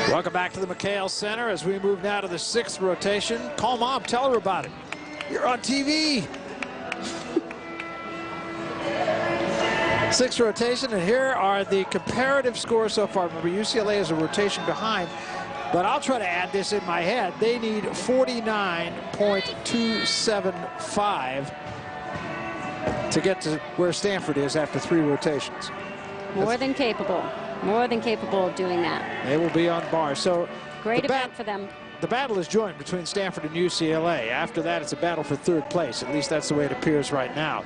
Welcome back to the McHale Center as we move now to the 6th rotation. Call Mom, tell her about it. You're on TV. 6th rotation, and here are the comparative scores so far. Remember, UCLA is a rotation behind, but I'll try to add this in my head. They need 49.275 to get to where Stanford is after 3 rotations. More than capable of doing that. They will be on bars. So great event for them. The battle is joined between Stanford and UCLA. After that, it's a battle for 3rd place. At least that's the way it appears right now.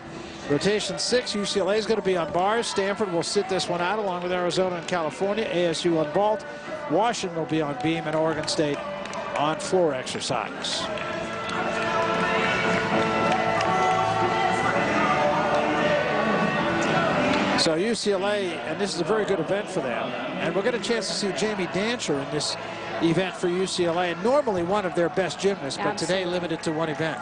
Rotation 6, UCLA is going to be on bars. Stanford will sit this one out along with Arizona and California. ASU on vault. Washington will be on beam, and Oregon State on floor exercise. So UCLA, and this is a very good event for them, and we'll get a chance to see Jamie Dancher in this event for UCLA, and normally one of their best gymnasts, but today limited to 1 event.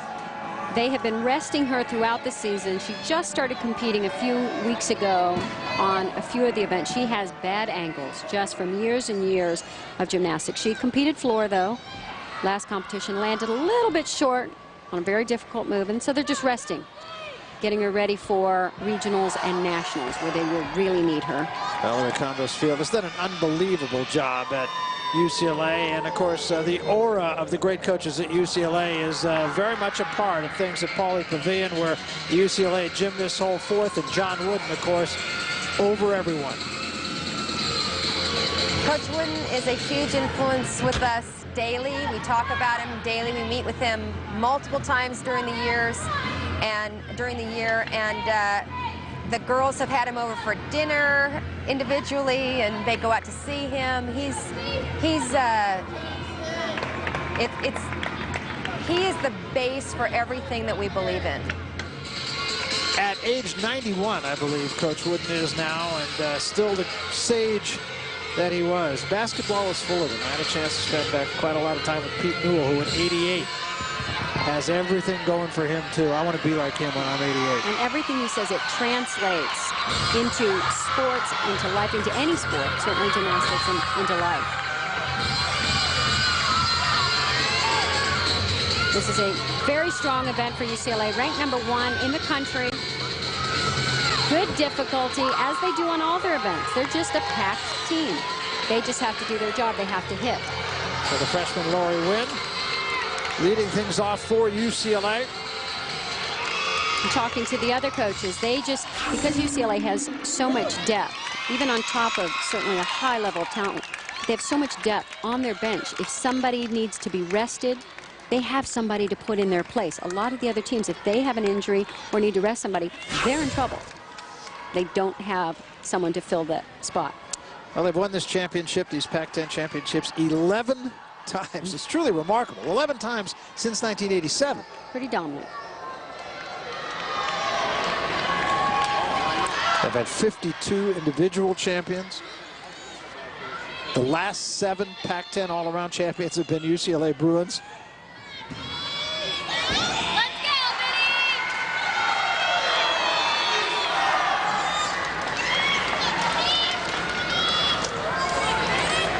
They have been resting her throughout the season. She just started competing a few weeks ago on a few of the events. She has bad ankles just from years and years of gymnastics. She competed floor, though. Last competition landed a little bit short on a very difficult move, and so they're just resting, getting her ready for regionals and nationals, where they will really need her. Valerie Condos Field has done an unbelievable job at UCLA, and of course the aura of the great coaches at UCLA is very much a part of things at Pauley Pavilion, where UCLA gymnasts hold forth, and John Wooden, of course, over everyone. Coach Wooden is a huge influence with us daily. We talk about him daily. We meet with him multiple times during the year, and the girls have had him over for dinner individually, and they go out to see him. He is the base for everything that we believe in. At age 91, I believe Coach Wooden is now, and still the sage that he was. Basketball is full of him. I had a chance to spend quite a lot of time with Pete Newell, who in '88 has everything going for him too. I want to be like him when I'm 88. And everything he says, it translates into sports, into life, into any sport, certainly gymnastics, and into life. This is a very strong event for UCLA, ranked #1 in the country. Good difficulty, as they do on all their events. They're just a packed team. They just have to do their job. They have to hit. So the freshman Lori Wynn leading things off for UCLA. I'm talking to the other coaches. They just, because UCLA has so much depth, even on top of certainly a high level of talent, they have so much depth on their bench. If somebody needs to be rested, they have somebody to put in their place. A lot of the other teams, if they have an injury or need to rest somebody, they're in trouble. They don't have someone to fill that spot. Well, they've won this championship, these Pac-10 championships, 11 times. It's truly remarkable. 11 times since 1987. Pretty dominant. They've had 52 individual champions. The last 7 Pac-10 all-around champions have been UCLA Bruins.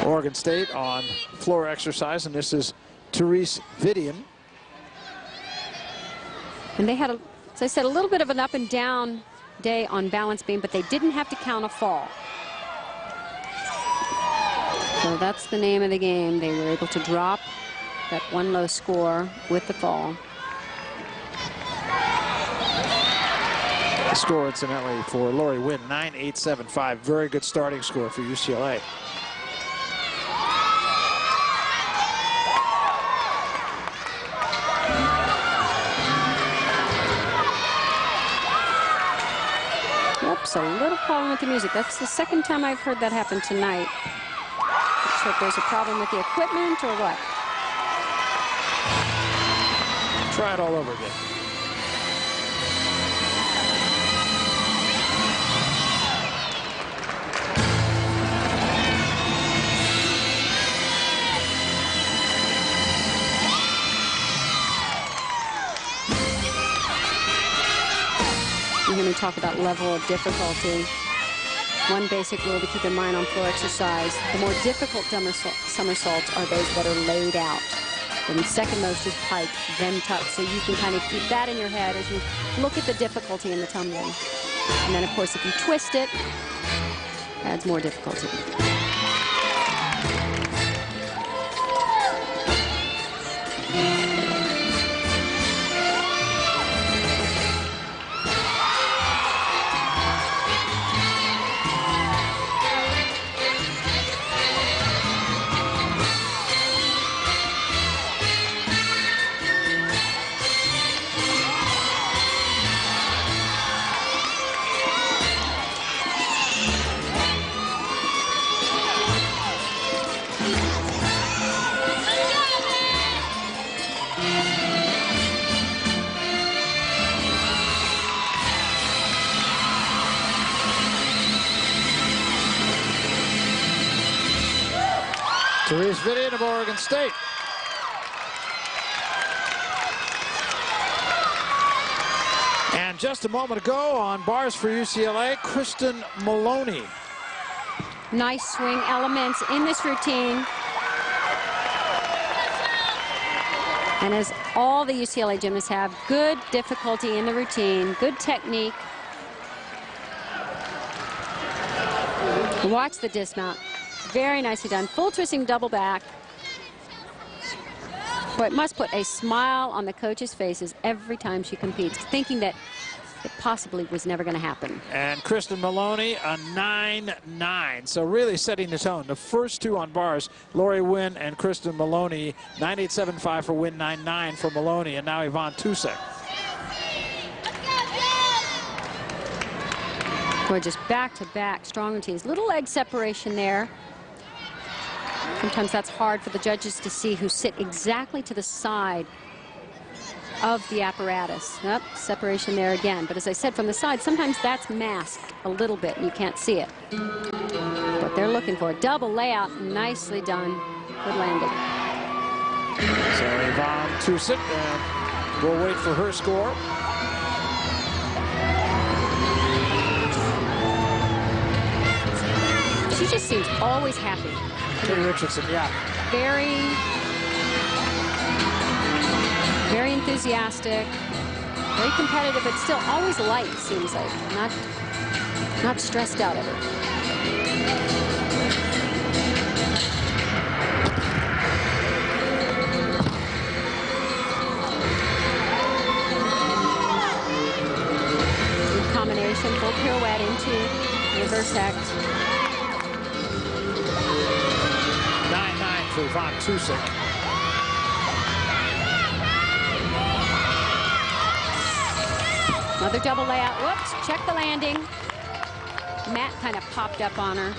Oregon State on floor exercise, and this is Therese Vidian. And they had, as I said, a little bit of an up and down day on balance beam, but they didn't have to count a fall. So that's the name of the game. They were able to drop that 1 low score with the fall. The score, incidentally, for Lori Wynn, 9.875. Very good starting score for UCLA. Oops, a little problem with the music. That's the second time I've heard that happen tonight. Not sure if there's a problem with the equipment or what. Try it all over again. You hear me talk about level of difficulty. One basic rule to keep in mind on floor exercise: the more difficult somersaults are those that are laid out. And second most is pike, then tuck. So you can kind of keep that in your head as you look at the difficulty in the tumbling. And then, of course, if you twist it, adds more difficulty. Therese Vidian of Oregon State. And just a moment ago on bars for UCLA, Kristen Maloney. Nice swing elements in this routine. And as all the UCLA gymnasts have, good difficulty in the routine, good technique. Watch the dismount. Very nicely done. Full twisting double back. Boy, it must put a smile on the coaches' faces every time she competes, thinking that it possibly was never going to happen. And Kristen Maloney, a 9.9. So really setting the tone. The first two on bars, Lori Wynn and Kristen Maloney, 9.875 for Wynn, 9.9 for Maloney, and now Yvonne Tusek. Boy, just back-to-back strong routines. Little leg separation there. Sometimes that's hard for the judges to see, who sit exactly to the side of the apparatus. Yep, separation there again. But as I said, from the side, sometimes that's masked a little bit and you can't see it. What they're looking for, double layout, nicely done. Good landing. So Yvonne Tusek, and we'll wait for her score. She just seems always happy. Kay Richardson, yeah. Very enthusiastic, very competitive, but still always light, seems like. Not stressed out ever. Good combination, full pirouette into reverse act. 9.9 for Yvonne Tusek. Another double layout. Whoops, check the landing. Mat kind of popped up on her.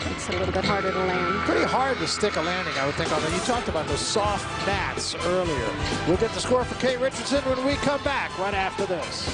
Makes it a little bit harder to land. Pretty hard to stick a landing, I would think, on there. You talked about those soft mats earlier. We'll get the score for Kay Richardson when we come back right after this.